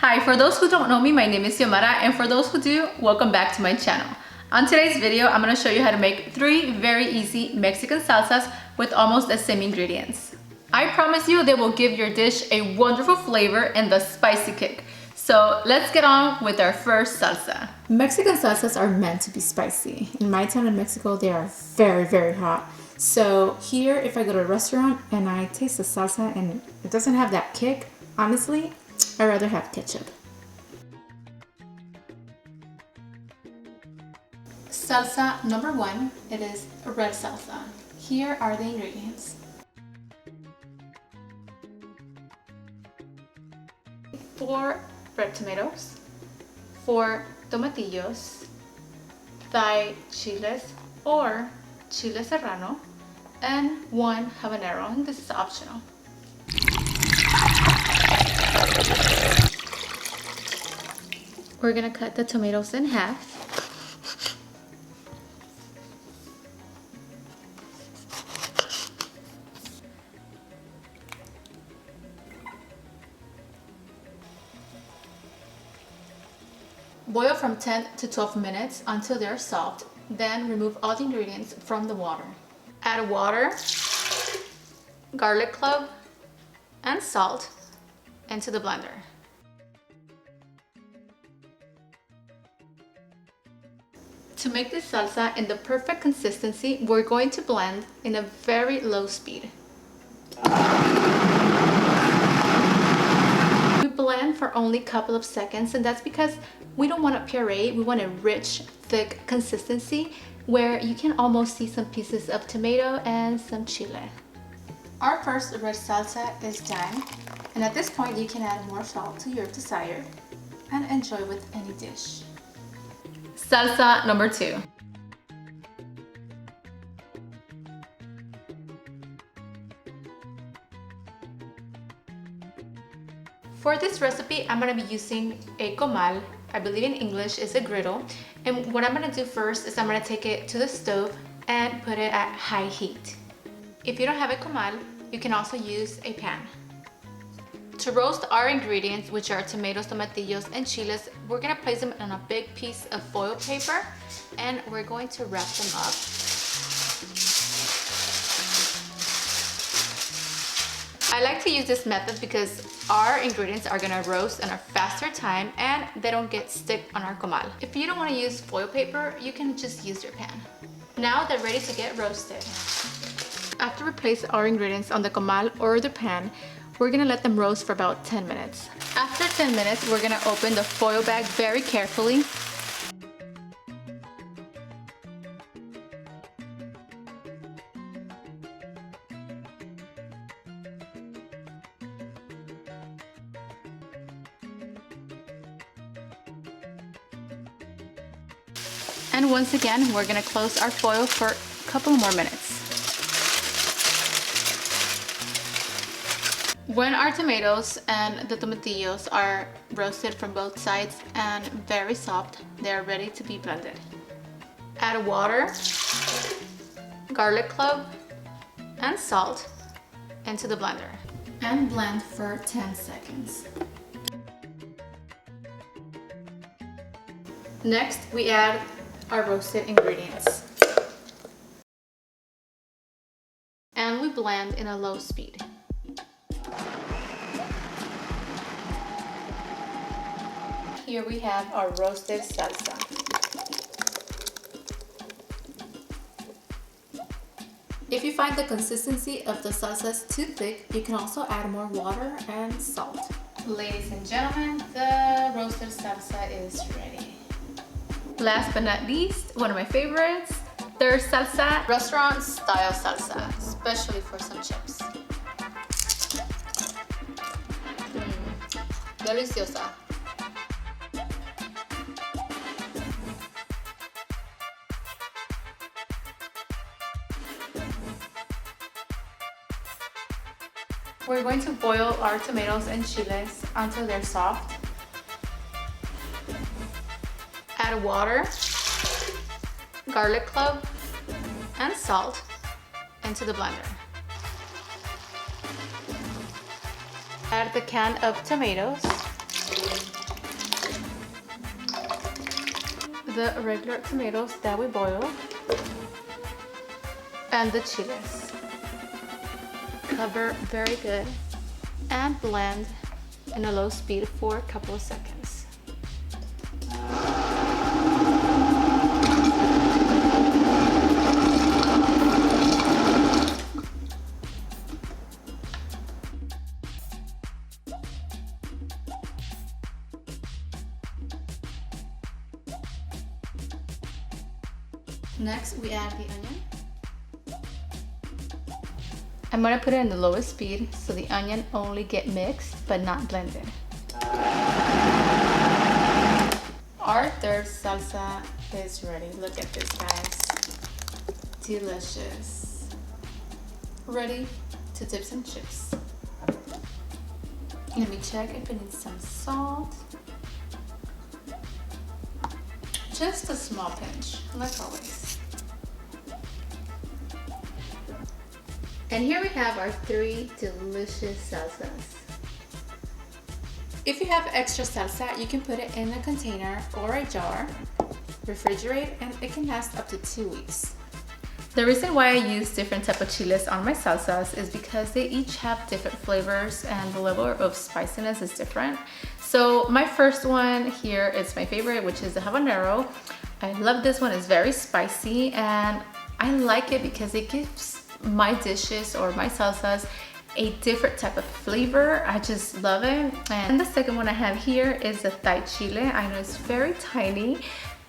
Hi, for those who don't know me, my name is Xiomara, and for those who do, welcome back to my channel. On today's video, I'm going to show you how to make 3 very easy Mexican salsas with almost the same ingredients. I promise you they will give your dish a wonderful flavor and the spicy kick. So let's get on with our first salsa. Mexican salsas are meant to be spicy. In my town in Mexico, they are very, very hot. So here, if I go to a restaurant and I taste the salsa and it doesn't have that kick, honestly, I'd rather have ketchup. Salsa number 1, it is a red salsa. Here are the ingredients. 4 red tomatoes, 4 tomatillos, Thai chiles or chile serrano, and 1 habanero, and this is optional. We're gonna cut the tomatoes in half. Boil from 10 to 12 minutes until they're soft. Then remove all the ingredients from the water. Add water, garlic clove, and salt into the blender. To make this salsa in the perfect consistency, we're going to blend in a very low speed. We blend for only a couple of seconds, and that's because we don't want a puree, we want a rich, thick consistency where you can almost see some pieces of tomato and some chile. Our first red salsa is done, and at this point you can add more salt to your desire and enjoy with any dish. Salsa number 2. For this recipe, I'm going to be using a comal. I believe in English is a griddle. And what I'm going to do first is I'm going to take it to the stove and put it at high heat. If you don't have a comal, you can also use a pan. To roast our ingredients, which are tomatoes, tomatillos, and chiles, we're going to place them on a big piece of foil paper and we're going to wrap them up. I like to use this method because our ingredients are going to roast in a faster time and they don't get stick on our comal. If you don't want to use foil paper, you can just use your pan. Now they're ready to get roasted. After we place our ingredients on the comal or the pan, we're going to let them roast for about 10 minutes. After 10 minutes, we're going to open the foil bag very carefully. And once again, we're going to close our foil for a couple more minutes. When our tomatoes and the tomatillos are roasted from both sides and very soft, they're ready to be blended. Add water, garlic clove, and salt into the blender. And blend for 10 seconds. Next, we add our roasted ingredients. And we blend in a low speed. Here we have our roasted salsa. If you find the consistency of the salsas too thick, you can also add more water and salt. Ladies and gentlemen, the roasted salsa is ready. Last but not least, one of my favorites, there's salsa, Restaurant style salsa, especially for some chips. Deliciosa. We're going to boil our tomatoes and chiles until they're soft. Add water, garlic clove, and salt into the blender. Add the can of tomatoes the regular tomatoes that we boiled and the chiles. Cover very good and blend in a low speed for a couple of seconds. Next, we add the onion. I'm gonna put it in the lowest speed so the onion only get mixed but not blended. Our third salsa is ready. Look at this, guys. Delicious. Ready to dip some chips. Let me check if it needs some salt. Just a small pinch, like always. And here we have our 3 delicious salsas. If you have extra salsa, you can put it in a container or a jar, refrigerate, and it can last up to 2 weeks. The reason why I use different type of chiles on my salsas is because they each have different flavors and the level of spiciness is different. So my first one here is my favorite, which is the habanero. I love this one. It's very spicy and I like it because it gives my dishes or my salsas a different type of flavor. I just love it. And the second one I have here is the Thai chile. I know it's very tiny,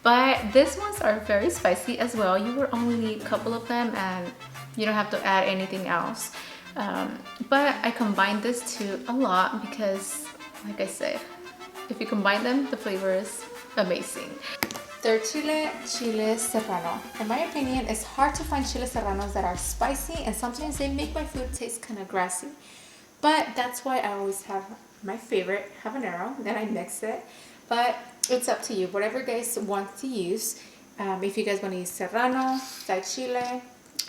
but these ones are very spicy as well. You will only need a couple of them and you don't have to add anything else. But I combine this two a lot because, like I said, if you combine them, the flavor is amazing. Third chile serrano. In my opinion, it's hard to find chile serranos that are spicy and sometimes they make my food taste kind of grassy. But that's why I always have my favorite habanero, then I mix it. But it's up to you, whatever you guys want to use. If you guys want to use serrano, Thai chile,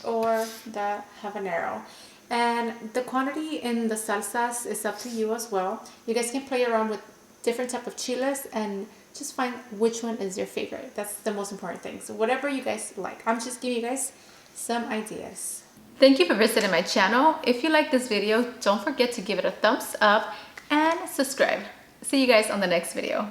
or the habanero. And the quantity in the salsas is up to you as well. You guys can play around with different type of chiles and just find which one is your favorite. That's the most important thing. So whatever you guys like. I'm just giving you guys some ideas. Thank you for visiting my channel. If you like this video, don't forget to give it a thumbs up and subscribe. See you guys on the next video.